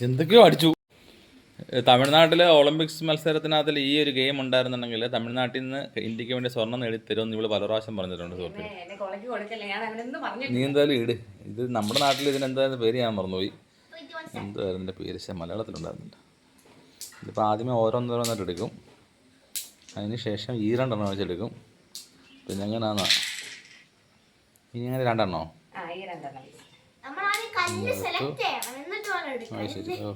എന്തൊക്കെയോ അടിച്ചു. തമിഴ്നാട്ടിലെ ഒളിമ്പിക്സ് മത്സരത്തിനകത്തിൽ ഈ ഒരു ഗെയിം ഉണ്ടായിരുന്നുണ്ടെങ്കിൽ തമിഴ്നാട്ടിൽ നിന്ന് ഇന്ത്യക്ക് വേണ്ടി സ്വർണ്ണം നേടി തരുമെന്ന് ഇവള് പല പ്രാവശ്യം പറഞ്ഞിട്ടുണ്ട്. സുഹൃത്തുക്കളെ, നീ എന്തായാലും ഇട്. ഇത് നമ്മുടെ നാട്ടിൽ ഇതിനെന്തായാലും പേര് ഞാൻ മറന്നുപോയി. എന്തായാലും എൻ്റെ പേര് മലയാളത്തിലുണ്ടായിരുന്നില്ല. ഇതിപ്പോൾ ആദ്യമേ ഓരോന്നോരോന്നായിട്ട് എടുക്കും, അതിന് ശേഷം ഈ രണ്ടെണ്ണം വെച്ചെടുക്കും, പിന്നെ എങ്ങനെയാണെന്നാ ഇനി അങ്ങനെ രണ്ടെണ്ണോ? ശരി. ഓ,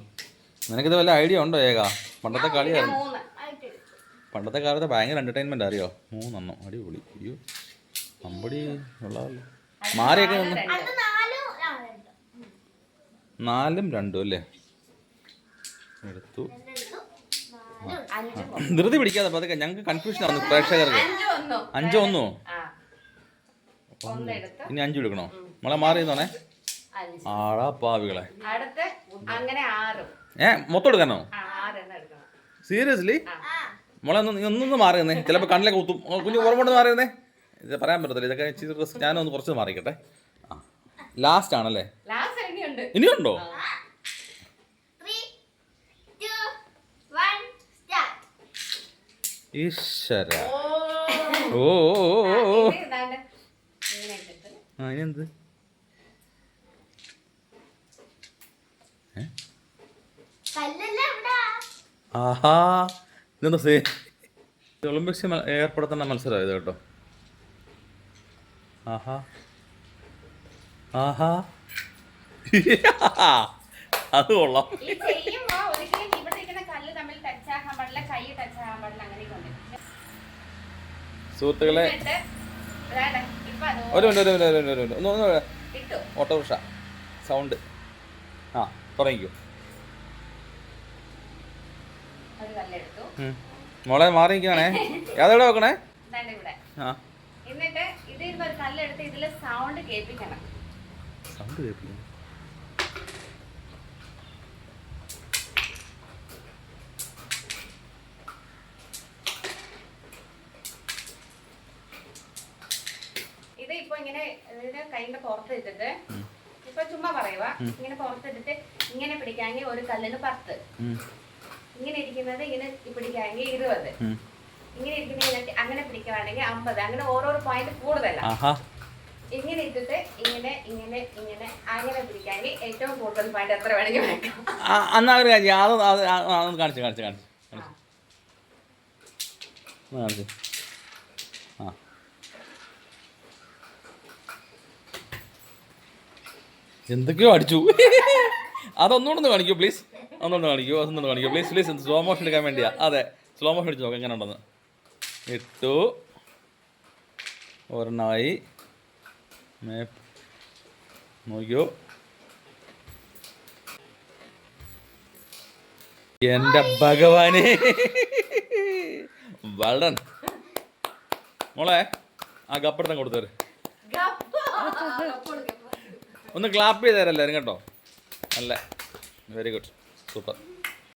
നിനക്കിത് വല്ല ഐഡിയ ഉണ്ടോ? പണ്ടത്തെ കളിയായിരുന്നു. പണ്ടത്തെ കാലത്ത് ഭയങ്കര എൻ്റർടൈൻമെൻ്റ് അറിയോ? 3 എണ്ണം അടിപൊളി. അയ്യോ അമ്പടി ഉള്ളതല്ലോ. മാറിയൊക്കെ നിന്ന് 4ഉം 2ഉം അല്ലേ എടുത്തു. ധൃതി പിടിക്കാതെ പതുക്കെ, ഞങ്ങൾക്ക് കൺഫ്യൂഷൻ ആണ് പ്രേക്ഷകർക്ക്. 5-1. ഇനി 5 എടുക്കണോ? നമ്മളെ മാറിയെന്നോണേ. ആടാ പാവികളെ. മൊത്തം എടുക്കാനോ? സീരിയസ്ലി? മോളെ ഒന്നൊന്ന് മാറിയെന്നേ, ചിലപ്പോൾ കണ്ണിലേക്ക് കുത്തും. കുഞ്ഞു ഓർമ്മ മാറിയെന്നേ. ഇത് പറയാൻ പറ്റത്തില്ല, ഇതൊക്കെ ഇച്ചിരി റിസ്ക്. ഞാനൊന്ന് കുറച്ച് മാറിക്കട്ടെ. ലാസ്റ്റ് ആണല്ലേ? ഇനിയുണ്ടോ? ഈശ്വര. ഓ ഇനിയെന്ത്? ആഹാ, ഇതെന്താ ഒളിമ്പിക്സ് ഏർപ്പെടുത്തേണ്ട മത്സരമായത് കേട്ടോ. ആഹാ ആഹാ അത് കൊള്ളാം. സുഹൃത്തുക്കളെ, ഒരു മിനിറ്റ് ഒന്ന് ഓട്ടോറിക്ഷ സൗണ്ട്. തുടങ്ങിക്കോ. മോളെ മാറി നിൽക്കണേ. ഏതെവിടെ വെക്കണേ? എന്നിട്ട് ഇതിൽ ഒരു കല്ലെടുത്ത് ഇതില് സൗണ്ട് കേൾപ്പിക്കണം. സൗണ്ട് കേൾപ്പിക്കണം. ഇത് ഇപ്പൊ ഇങ്ങനെ കൈന്റെ പുറത്തിട്ടിട്ട്, ഇപ്പൊ ചുമ്മാ പറയുക, ഇങ്ങനെ പുറത്തിട്ടിട്ട് ഇങ്ങനെ പിടിക്കാമെങ്കിൽ ഒരു കല്ലിന് 10, ഇങ്ങനെ ഇരിക്കുന്നത് ഇങ്ങനെ പിടിക്കാമെങ്കിൽ 20, ഇങ്ങനെ ഇരിക്കുന്ന അങ്ങനെ പിടിക്കുകയാണെങ്കിൽ 50, അങ്ങനെ ഓരോരോ പോയിന്റ് കൂടുതലാണ്. ഇങ്ങനെ ഇട്ടിട്ട് ഇങ്ങനെ ഇങ്ങനെ ഇങ്ങനെ അങ്ങനെ പിടിക്കാമെങ്കിൽ ഏറ്റവും കൂടുതൽ പോയിന്റ് എത്ര വേണമെങ്കിൽ എന്തൊക്കെയോ അടിച്ചു. അതൊന്നുകൂടെ കാണിക്കൂ പ്ലീസ്. ഒന്നുകൂടെ കാണിക്കൂ പ്ലീസ്. സ്ലോ മോഷൻ എടുക്കാൻ വേണ്ടിയാ. അതെ, സ്ലോ മോഷൻ അടിച്ച് നോക്കാം എങ്ങനെ ഉണ്ടെന്ന്. ഇട്ടു, ഒരെണ്ണമായി. നോക്കിയോ, എൻ്റെ ഭഗവാനെ. വളൺ മോളെ, ആ ഗപ്പടത്തം കൊടുത്തേര്. ഒന്ന് ക്ലാപ്പ് ചെയ്ത് തരാം എല്ലാവരും കേട്ടോ. നല്ല വെരി ഗുഡ്, സൂപ്പർ.